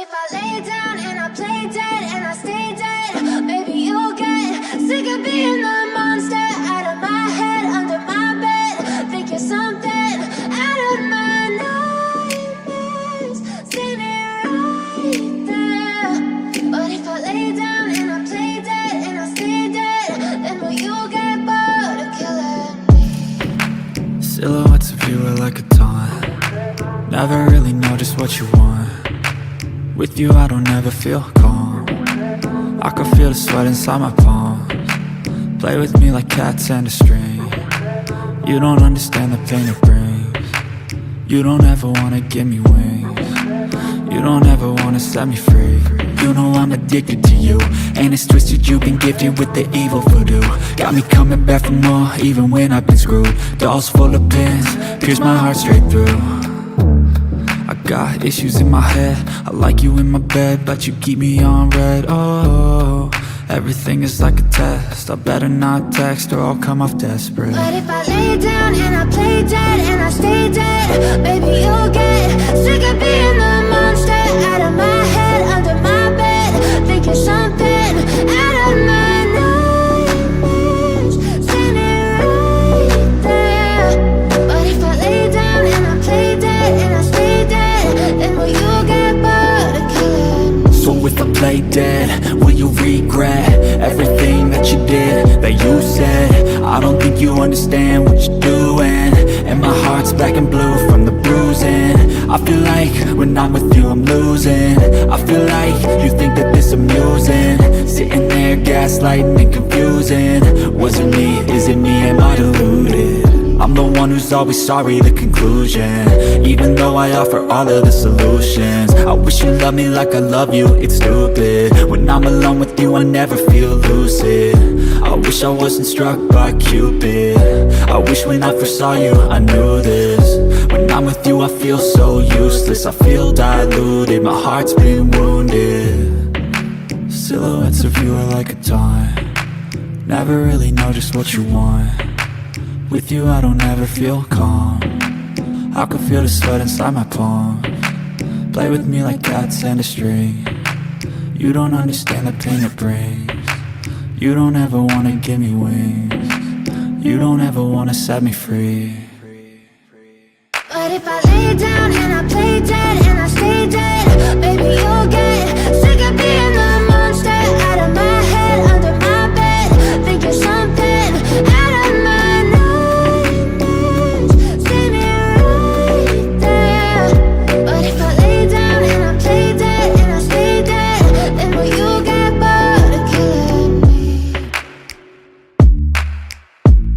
if I lay down and I play dead and I stay dead, maybe you'll get sick of being the monster out of my head, under my bed, thinking something out of my nightmares, standing right there. But if I lay down and I play dead and I stay dead, then will you get bored of killing me? Silhouettes of you are like a taunt. Never really know just what you want. With you I don't ever feel calm. I can feel the sweat inside my palms. Play with me like cats and a string. You don't understand the pain it brings. You don't ever wanna give me wings. You don't ever wanna set me free. You know I'm addicted to you, and it's twisted, you've been gifted with the evil voodoo. Got me coming back for more, even when I've been screwed. Dolls full of pins, pierce my heart straight through. I got issues in my head, I like you in my bed, but you keep me on red. Oh, everything is like a test, I better not text or I'll come off desperate. But if I lay down and I play dead and I stay dead, baby you'll get sick of being the monster out of my head, under my bed, thinking something out of my nightmares, standing right there. But if I lay down and I play dead and I stay dead, then will you get bored of killing me? So if I play dead, will you regret everything that you did, that you said? I don't think you understand what you're doing, and my heart's black and blue from the bruising. I feel like when I'm with you I'm losing. I feel like you think that this amusing, sitting there gaslighting and confusing. Was it me? Is it me? Am I deluded? I'm the one who's always sorry, the conclusion, even though I offer all of the solutions. I wish you loved me like I love you, it's stupid. When I'm alone with you I never feel lucid. I wish I wasn't struck by Cupid. I wish when I first saw you I knew this. When I'm with you I feel so useless, I feel diluted, my heart's been wounded. Silhouettes of you are like a taunt. Never really know just what you want. With you I don't ever feel calm. I can feel the sweat inside my palms. Play with me like cats and a string. You don't understand the pain it brings. You don't ever wanna give me wings. You don't ever wanna set me free. But if I lay down and I play dead and I stay dead, baby you'll get sick of being the monster out of my head, under my bed, thinking something out of my nightmares, standing right there. But if I lay down and I play dead and I stay dead, then will you get bored of killing me?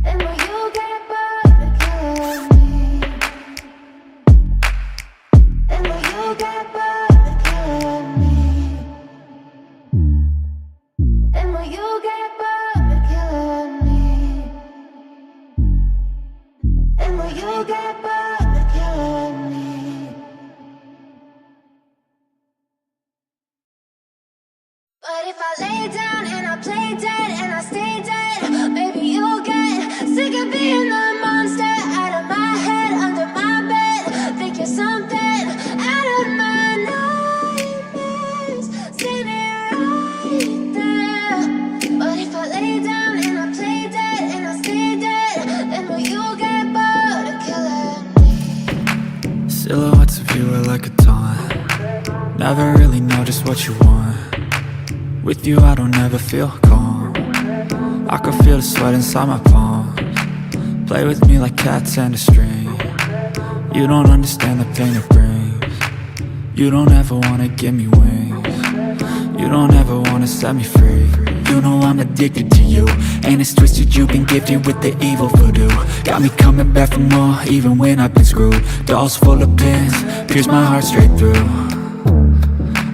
Then will you get bored of killing me? Then will you get bored of killing me? Then will you get bored of killing me? Then will you get bored of killing me? But if I lay down and I play dead and I stay dead, maybe you'll get sick of being the monster out of my head, under my bed, thinking something out of my nightmares, standing right there. But if I lay down and I play dead and I stay dead, then will you get bored of killing me? Silhouettes of you are like a taunt. Never really know just what you want. With you I don't ever feel calm. I can feel the sweat inside my palms. Play with me like cats and a string. You don't understand the pain it brings. You don't ever wanna give me wings. You don't ever wanna set me free. You know I'm addicted to you, and it's twisted, you've been gifted with the evil voodoo. Got me coming back for more, even when I've been screwed. Dolls full of pins, pierce my heart straight through.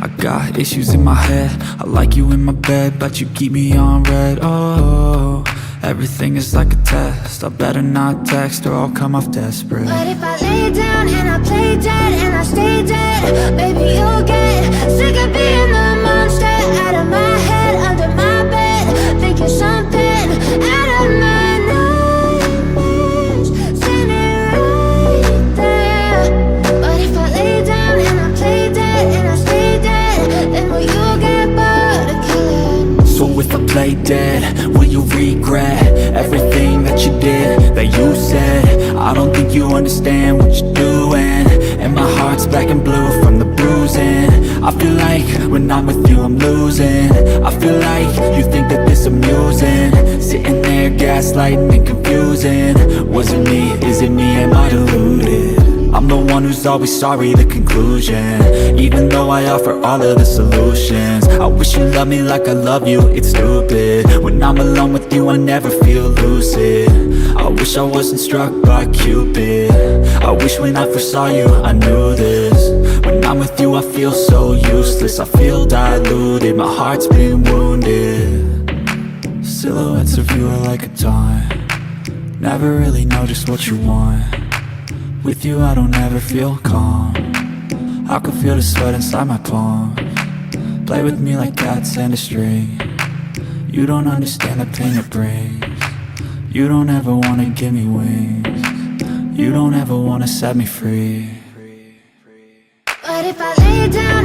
I got issues in my head, I like you in my bed, but you keep me on red. Oh, everything is like a test, I better not text or I'll come off desperate. But if I lay down and I play dead and I stay dead, baby you'll get sick of being the monster out of my head, under my bed, thinking something out of my nightmares, standing right there. But if I lay down and I play dead and I stay dead, play dead? Will you regret everything that you did, that you said? I don't think you understand what you're doing, and my heart's black and blue from the bruising. I feel like when I'm with you I'm losing. I feel like you think that this amusing, sitting there gaslighting and confusing. Was it me? Is it me? Am I deluded? I'm the one who's always sorry, the conclusion, even though I offer all of the solutions. I wish you loved me like I love you, it's stupid. When I'm alone with you I never feel lucid. I wish I wasn't struck by Cupid. I wish when I first saw you I knew this. When I'm with you I feel so useless, I feel diluted, my heart's been wounded. Silhouettes of you are like a taunt, never really know just what you want. With you I don't ever feel calm, I can feel the sweat inside my palm. Play with me like cats and a string, you don't understand the pain it brings. You don't ever wanna give me wings, you don't ever wanna set me free. But if I lay down